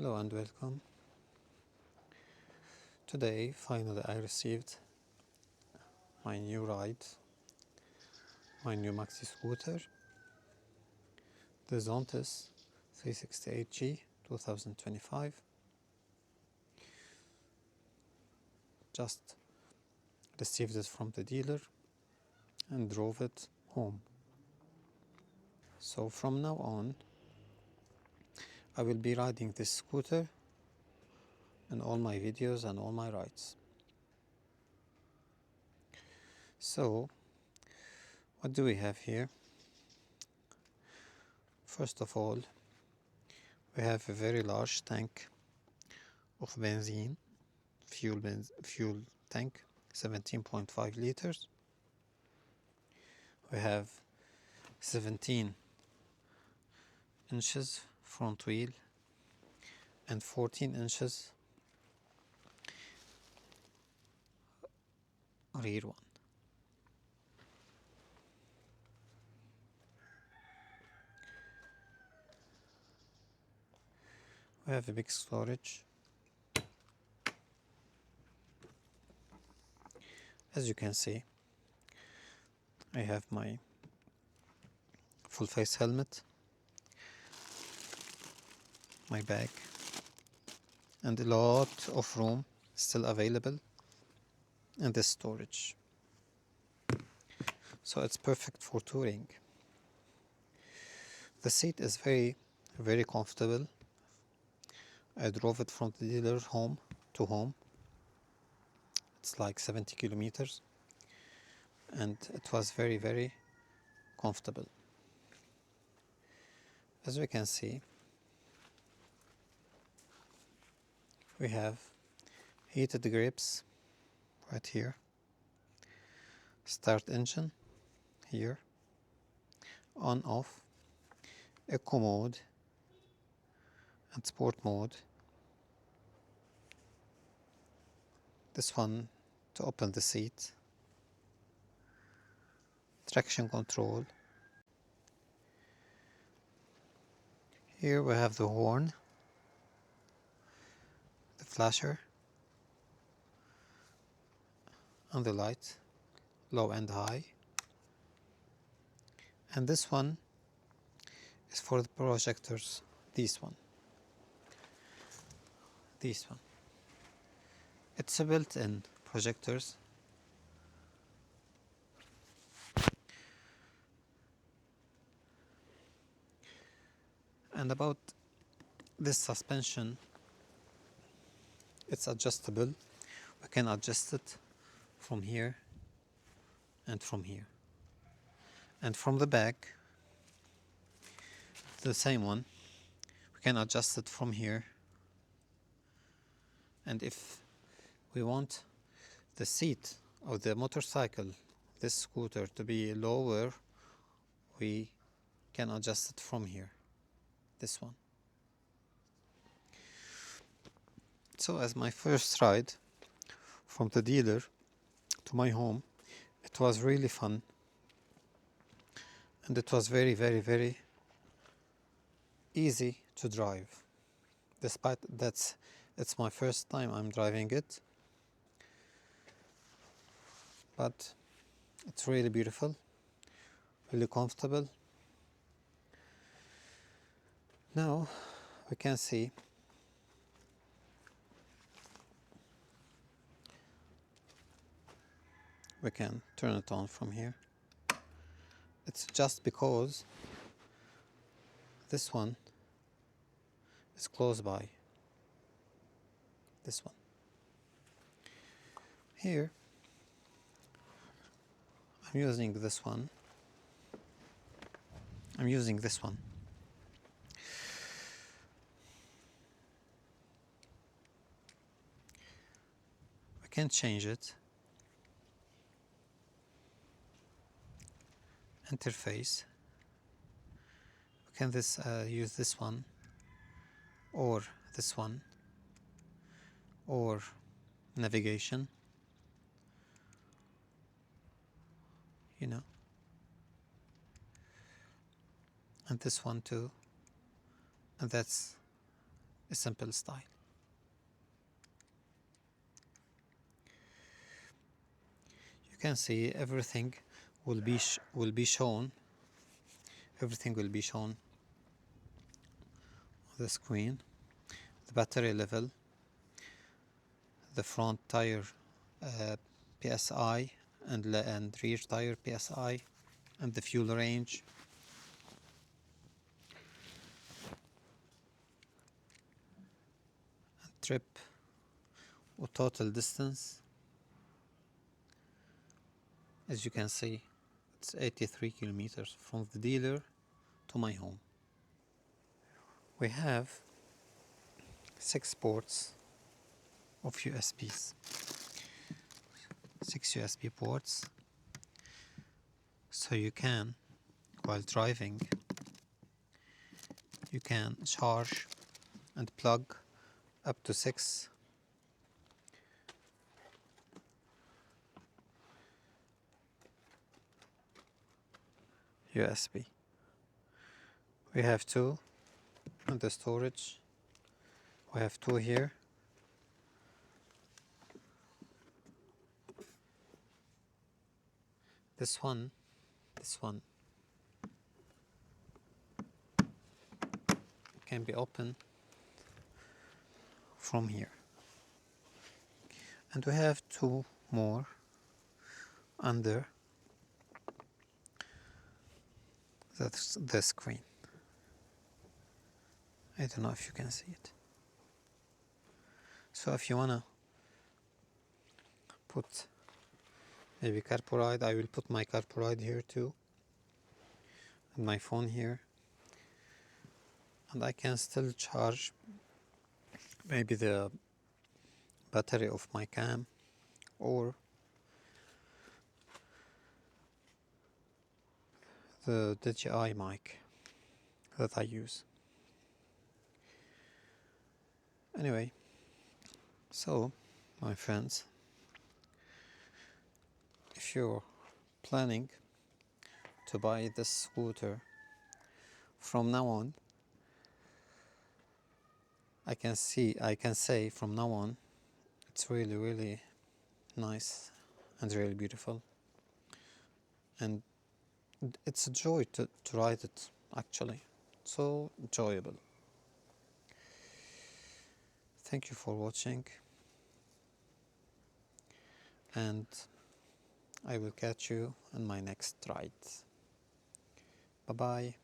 Hello and welcome. Today finally I received my new ride, my new maxi scooter, the ZONTES 368G 2025. Just received it from the dealer and drove it home. So from now on I will be riding this scooter in all my videos and all my rides. So what do we have here? First of all, we have a very large tank of benzene, fuel tank, 17.5 liters. We have 17 inches front wheel and 14 inches rear one. We have a big storage. As you can see, I have my full face helmet, my bag, and a lot of room still available in this storage. So it's perfect for touring. The seat is very comfortable. I drove it from the dealer home to home. It's like 70 kilometers and it was very comfortable. As we can see, we have heated grips right here, start engine here, on off, eco mode and sport mode. This one to open the seat, traction control. Here we have the horn, the flasher, and the light, low and high. And this one is for the projectors, this one. It's a built-in projectors. And about this suspension, it's adjustable. We can adjust it from here and from here. And from the back, the same one. We can adjust it from here. And if we want the seat of the motorcycle, this scooter, to be lower, we can adjust it from here, this one. So as my first ride from the dealer to my home, it was really fun, and it was very easy to drive, despite that it's my first time I'm driving it. But it's really beautiful, really comfortable. Now we can see we can turn it on from here. It's just because this one is close by. This one. Here I'm using this one. We can change it. Interface. We can use this one, or this one, or navigation, and this one too, and that's a simple style. You can see everything will be shown. Everything will be shown on the screen. The battery level, the front tire PSI and rear tire PSI, and the fuel range. And trip or total distance. As you can see, it's 83 kilometers from the dealer to my home. We have 6 ports of USBs, 6 USB ports, so you can, while driving, you can charge and plug up to 6 USB. We have 2 in the storage. We have 2 here. This one can be opened from here. And we have 2 more under the screen. I don't know if you can see it. So if you wanna put maybe carburide, I will put my carburide here too, and my phone here, and I can still charge maybe the battery of my cam or the DJI mic that I use. Anyway, so my friends, if you're planning to buy this scooter from now on, I can say from now on, it's really, really nice and really beautiful, and it's a joy to ride it. Actually, so enjoyable. Thank you for watching, and I will catch you in my next ride. Bye bye.